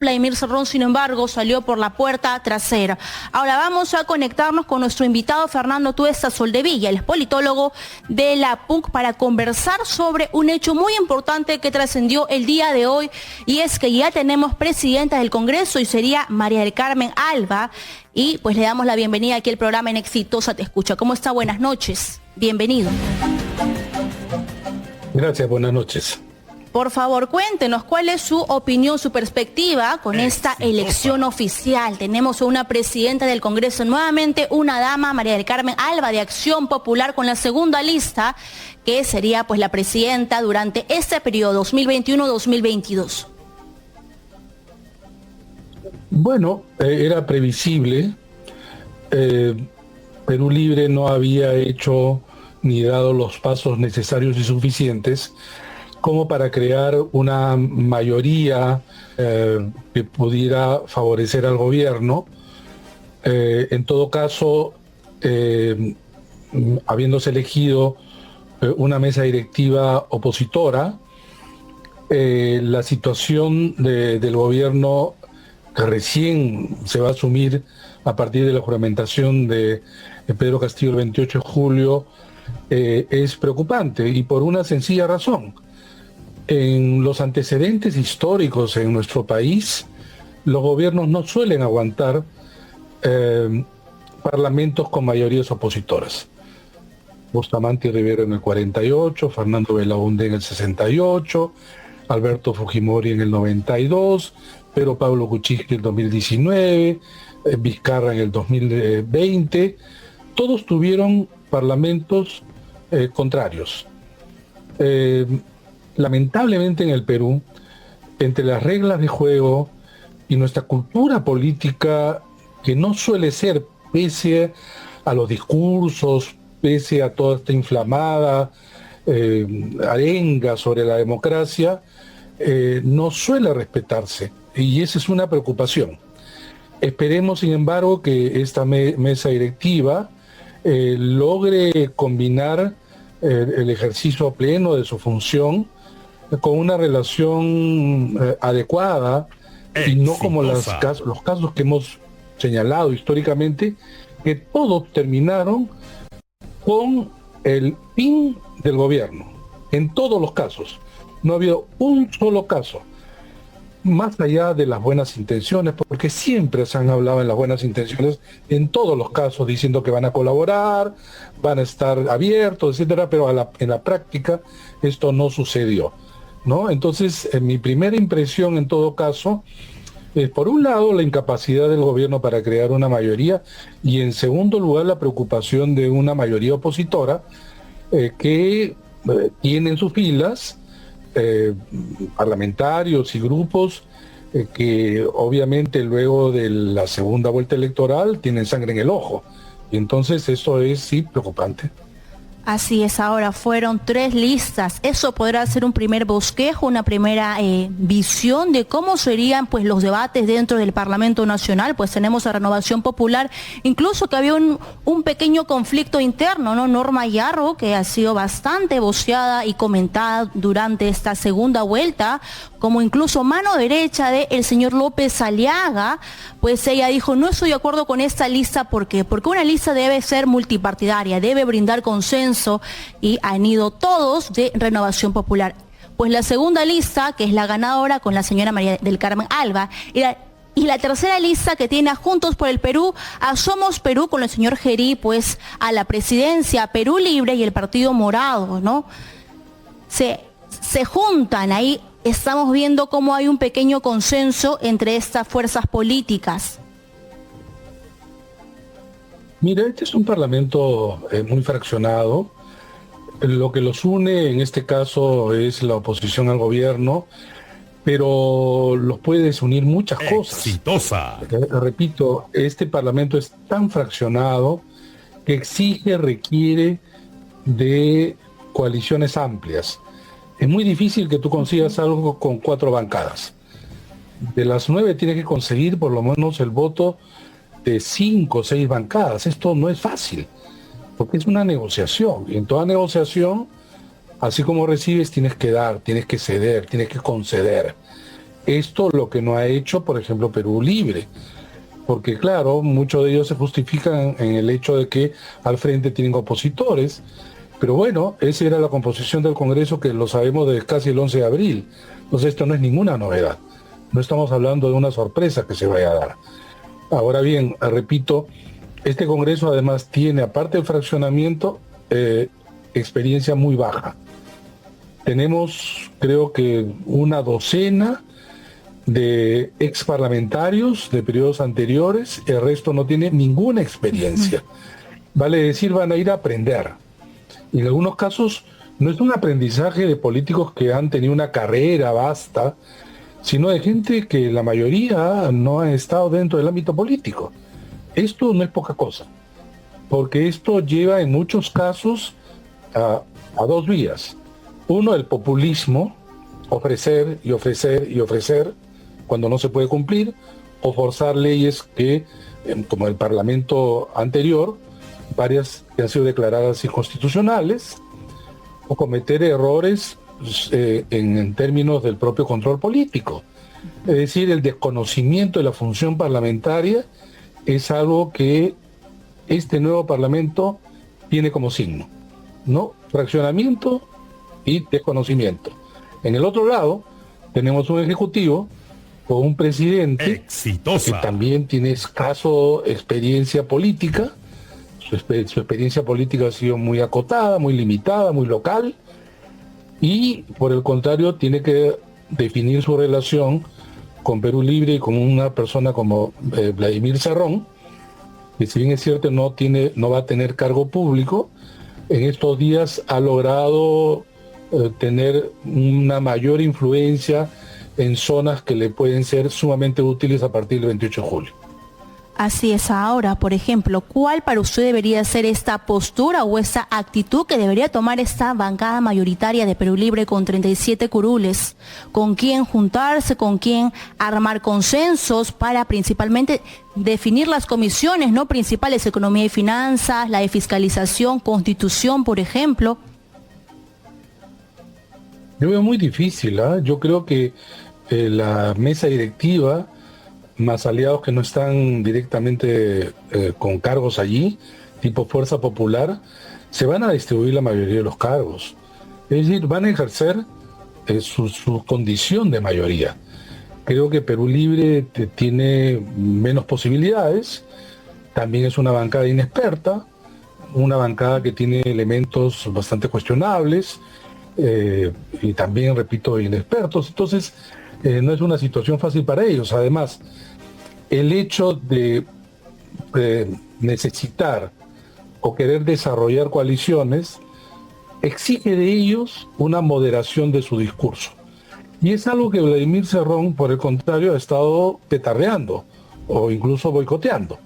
Vladimir Cerrón, sin embargo, salió por la puerta trasera. Ahora vamos a conectarnos con nuestro invitado Fernando Tuesta Soldevilla, el politólogo de la PUC, para conversar sobre un hecho muy importante que trascendió el día de hoy, y es que ya tenemos presidenta del Congreso y sería María del Carmen Alba, y pues le damos la bienvenida aquí al programa en Exitosa Te Escucha. ¿Cómo está? Buenas noches. Bienvenido. Gracias, buenas noches. Por favor, cuéntenos cuál es su opinión, su perspectiva con esta elección oficial. Tenemos una presidenta del Congreso, nuevamente una dama, María del Carmen Alba, de Acción Popular, con la segunda lista, que sería pues la presidenta durante este periodo 2021-2022. Bueno, era previsible. Perú Libre no había hecho ni dado los pasos necesarios y suficientes como para crear una mayoría que pudiera favorecer al gobierno. En todo caso, habiéndose elegido una mesa directiva opositora, la situación del gobierno que recién se va a asumir a partir de la juramentación de Pedro Castillo el 28 de julio es preocupante, y por una sencilla razón. En los antecedentes históricos en nuestro país, los gobiernos no suelen aguantar parlamentos con mayorías opositoras. Bustamante Rivero en el 48, Fernando Belaúnde en el 68, Alberto Fujimori en el 92, Pedro Pablo Kuczynski en el 2019, Vizcarra en el 2020. Todos tuvieron parlamentos contrarios. Lamentablemente en el Perú, entre las reglas de juego y nuestra cultura política, que no suele ser, pese a los discursos, pese a toda esta inflamada arenga sobre la democracia, no suele respetarse, y esa es una preocupación. Esperemos, sin embargo, que esta mesa directiva logre combinar el ejercicio pleno de su función con una relación adecuada, y no como los casos que hemos señalado históricamente, que todos terminaron con el fin del gobierno. En todos los casos. No ha habido un solo caso, más allá de las buenas intenciones, porque siempre se han hablado en las buenas intenciones, en todos los casos, diciendo que van a colaborar, van a estar abiertos, etcétera, pero en la práctica esto no sucedió, ¿no? Entonces, mi primera impresión en todo caso es, por un lado, la incapacidad del gobierno para crear una mayoría, y en segundo lugar, la preocupación de una mayoría opositora que tiene en sus filas parlamentarios y grupos que obviamente luego de la segunda vuelta electoral tienen sangre en el ojo, y entonces eso es sí preocupante. Así es. Ahora fueron 3 listas. Eso podrá ser un primer bosquejo, una primera visión de cómo serían pues los debates dentro del Parlamento Nacional. Pues tenemos a Renovación Popular, incluso que había un pequeño conflicto interno, ¿no? Norma Yarro, que ha sido bastante voceada y comentada durante esta segunda vuelta, como incluso mano derecha del señor López Aliaga, pues ella dijo: no estoy de acuerdo con esta lista. ¿Por qué? Porque una lista debe ser multipartidaria, debe brindar consenso, y han ido todos de Renovación Popular. Pues la segunda lista, que es la ganadora con la señora María del Carmen Alba, y la tercera lista, que tiene a Juntos por el Perú, a Somos Perú con el señor Gerí, pues a la presidencia, Perú Libre y el Partido Morado, ¿no? Se juntan ahí. Estamos viendo cómo hay un pequeño consenso entre estas fuerzas políticas. Mira, este es un parlamento muy fraccionado. Lo que los une en este caso es la oposición al gobierno, pero los puede desunir muchas cosas. Exitosa. Repito, este parlamento es tan fraccionado que requiere de coaliciones amplias. Es muy difícil que tú consigas algo con 4 bancadas. De las 9 tienes que conseguir por lo menos el voto de 5 o 6 bancadas. Esto no es fácil, porque es una negociación, y en toda negociación, así como recibes, tienes que dar, tienes que ceder, tienes que conceder. Esto lo que no ha hecho, por ejemplo, Perú Libre. Porque claro, muchos de ellos se justifican en el hecho de que al frente tienen opositores. Pero bueno, esa era la composición del Congreso que lo sabemos desde casi el 11 de abril. Entonces esto no es ninguna novedad. No estamos hablando de una sorpresa que se vaya a dar. Ahora bien, repito, este Congreso además tiene, aparte del fraccionamiento, experiencia muy baja. Tenemos, creo que, una docena de ex parlamentarios de periodos anteriores, el resto no tiene ninguna experiencia. Vale decir, van a ir a aprender. Y en algunos casos no es un aprendizaje de políticos que han tenido una carrera vasta, sino de gente que la mayoría no ha estado dentro del ámbito político. Esto no es poca cosa, porque esto lleva en muchos casos a dos vías. Uno, el populismo, ofrecer y ofrecer y ofrecer cuando no se puede cumplir, o forzar leyes que, como el Parlamento anterior, varias que han sido declaradas inconstitucionales, o cometer errores en términos del propio control político. Es decir, el desconocimiento de la función parlamentaria es algo que este nuevo Parlamento tiene como signo, ¿no? Fraccionamiento y desconocimiento. En el otro lado, tenemos un ejecutivo con un presidente exitosa, que también tiene escaso experiencia política. Su experiencia política ha sido muy acotada, muy limitada, muy local, y por el contrario tiene que definir su relación con Perú Libre y con una persona como Vladimir Cerrón, que si bien es cierto no va a tener cargo público, en estos días ha logrado tener una mayor influencia en zonas que le pueden ser sumamente útiles a partir del 28 de julio. Así es. Ahora, por ejemplo, ¿cuál para usted debería ser esta postura o esta actitud que debería tomar esta bancada mayoritaria de Perú Libre con 37 curules? ¿Con quién juntarse? ¿Con quién armar consensos para principalmente definir las comisiones, ¿no?, principales, economía y finanzas, la de fiscalización, constitución, por ejemplo? Yo veo muy difícil, ¿eh? Yo creo que la mesa directiva, más aliados que no están directamente con cargos allí, tipo Fuerza Popular, se van a distribuir la mayoría de los cargos. Es decir, van a ejercer su condición de mayoría. Creo que Perú Libre tiene menos posibilidades, también es una bancada inexperta, una bancada que tiene elementos bastante cuestionables, y también, repito, inexpertos. Entonces, no es una situación fácil para ellos. Además, el hecho de necesitar o querer desarrollar coaliciones exige de ellos una moderación de su discurso. Y es algo que Vladimir Cerrón, por el contrario, ha estado petardeando o incluso boicoteando.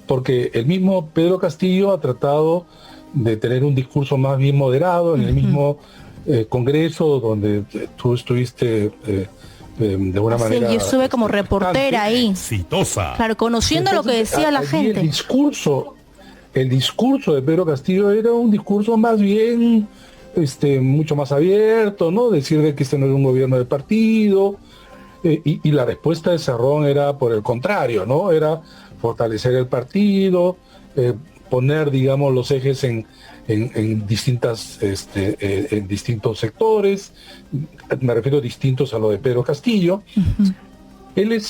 Porque el mismo Pedro Castillo ha tratado de tener un discurso más bien moderado en el mismo Congreso donde tú estuviste de una manera... Sí, yo estuve como reportera ahí. Exitosa. Claro, conociendo lo que decía la gente. El discurso de Pedro Castillo era un discurso más bien, mucho más abierto, ¿no? Decir de que este no es un gobierno de partido, y la respuesta de Cerrón era por el contrario, ¿no? Era fortalecer el partido, poner, digamos, los ejes en distintas, en distintos sectores. Me refiero distintos a lo de Pedro Castillo. Vladimir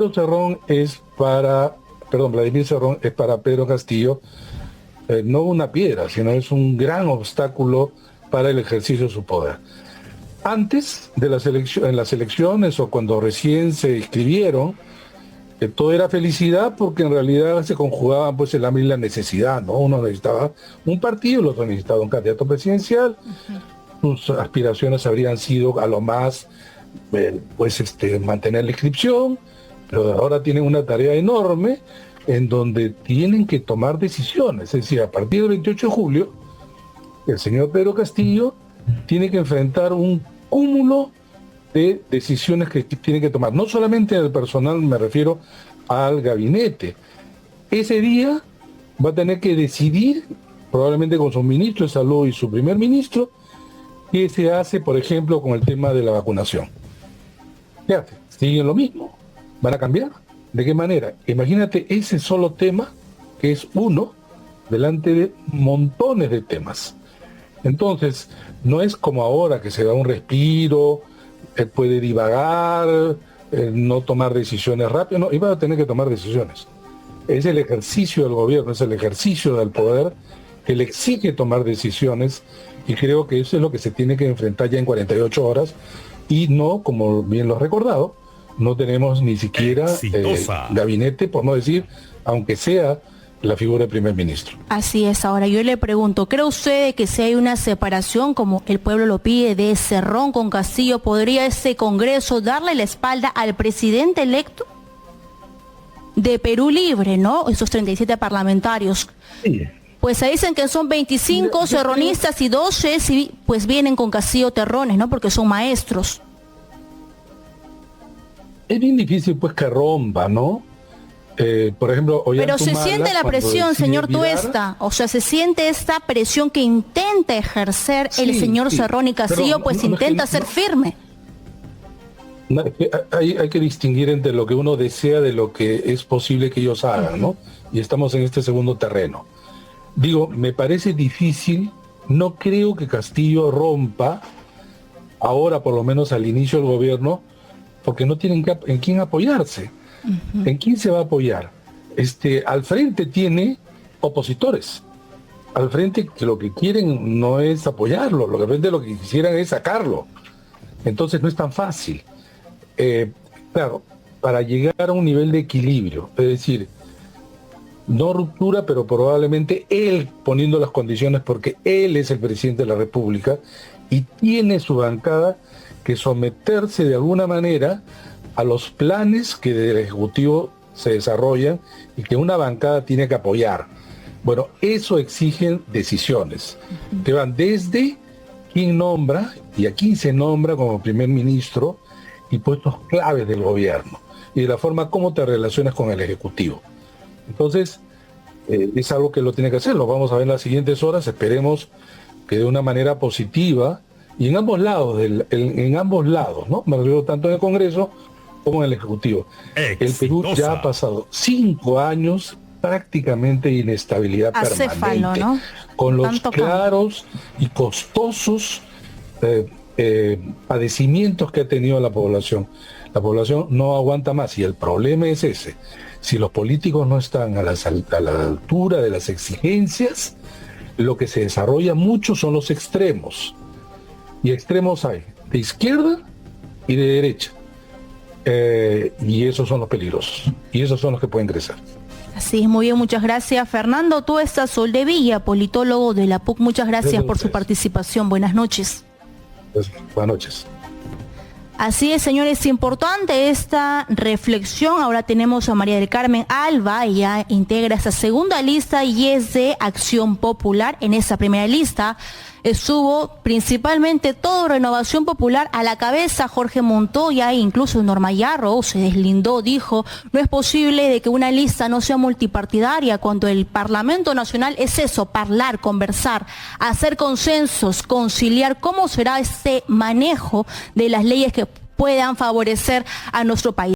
Cerrón es para Pedro Castillo no una piedra, sino es un gran obstáculo para el ejercicio de su poder. Antes de en las elecciones o cuando recién se inscribieron, todo era felicidad porque en realidad se conjugaban pues el hambre y la necesidad, ¿no? Uno necesitaba un partido, el otro necesitaba un candidato presidencial. Sus aspiraciones habrían sido a lo más mantener la inscripción, pero ahora tienen una tarea enorme en donde tienen que tomar decisiones. Es decir, a partir del 28 de julio, el señor Pedro Castillo tiene que enfrentar un cúmulo de decisiones que tiene que tomar. No solamente el personal, me refiero al gabinete. Ese día va a tener que decidir, probablemente con su ministro de Salud y su primer ministro, qué se hace, por ejemplo, con el tema de la vacunación. ¿qué hace? Siguen lo mismo. ¿Van a cambiar? ¿De qué manera? Imagínate ese solo tema, que es uno, delante de montones de temas. Entonces, no es como ahora que se da un respiro, puede divagar, no tomar decisiones rápidas, no, iba a tener que tomar decisiones. Es el ejercicio del gobierno, es el ejercicio del poder que le exige tomar decisiones, y creo que eso es lo que se tiene que enfrentar ya en 48 horas, y no, como bien lo has recordado, no tenemos ni siquiera gabinete, por no decir, aunque sea la figura del primer ministro. Así es. Ahora yo le pregunto, ¿cree usted que si hay una separación, como el pueblo lo pide, de Cerrón con Castillo, podría ese Congreso darle la espalda al presidente electo de Perú Libre, ¿no? Esos 37 parlamentarios. Sí. Pues se dicen que son 25 cerronistas y 12 pues vienen con Castillo terrones, ¿no? Porque son maestros. Es bien difícil pues que rompa, ¿no? Por ejemplo, pero se siente la presión, señor Tuesta, o sea, se siente esta presión que intenta ejercer el señor Cerrón y Castillo, pues intenta ser firme. Hay que distinguir entre lo que uno desea de lo que es posible que ellos hagan, ¿no? Y estamos en este segundo terreno. Digo, me parece difícil, no creo que Castillo rompa, ahora por lo menos al inicio del gobierno, porque no tienen en quién apoyarse. ¿En quién se va a apoyar? Al frente tiene opositores. Al frente que lo que quieren no es apoyarlo, lo que al frente lo que quisieran es sacarlo. Entonces no es tan fácil. Claro, para llegar a un nivel de equilibrio, es decir, no ruptura, pero probablemente él poniendo las condiciones, porque él es el presidente de la República y tiene su bancada que someterse de alguna manera a los planes que del Ejecutivo se desarrollan y que una bancada tiene que apoyar. Bueno, eso exigen decisiones que van desde quién nombra y a quién se nombra como primer ministro y puestos claves del gobierno y de la forma como te relacionas con el Ejecutivo. Entonces, es algo que lo tiene que hacer, lo vamos a ver en las siguientes horas, esperemos que de una manera positiva y en ambos lados, en ambos lados, ¿no? Me refiero tanto en el Congreso como en el Ejecutivo. El Perú ya ha pasado 5 años prácticamente de inestabilidad permanente, ¿no? Con los claros y costosos padecimientos que ha tenido la población. La población no aguanta más y el problema es ese. Si los políticos no están a la altura de las exigencias, lo que se desarrolla mucho son los extremos. Y extremos hay de izquierda y de derecha. Y esos son los peligrosos. Y esos son los que pueden crecer. Así es, muy bien, muchas gracias. Fernando Tuesta Soldevilla, politólogo de la PUC, muchas gracias por su participación. Buenas noches. Buenas noches. Así es, señores, importante esta reflexión. Ahora tenemos a María del Carmen Alba, ella integra esa segunda lista y es de Acción Popular. En esa primera lista estuvo principalmente todo Renovación Popular, a la cabeza Jorge Montoya, e incluso Norma Yarro se deslindó, dijo, no es posible de que una lista no sea multipartidaria cuando el Parlamento Nacional es eso, hablar, conversar, hacer consensos, conciliar cómo será este manejo de las leyes que puedan favorecer a nuestro país.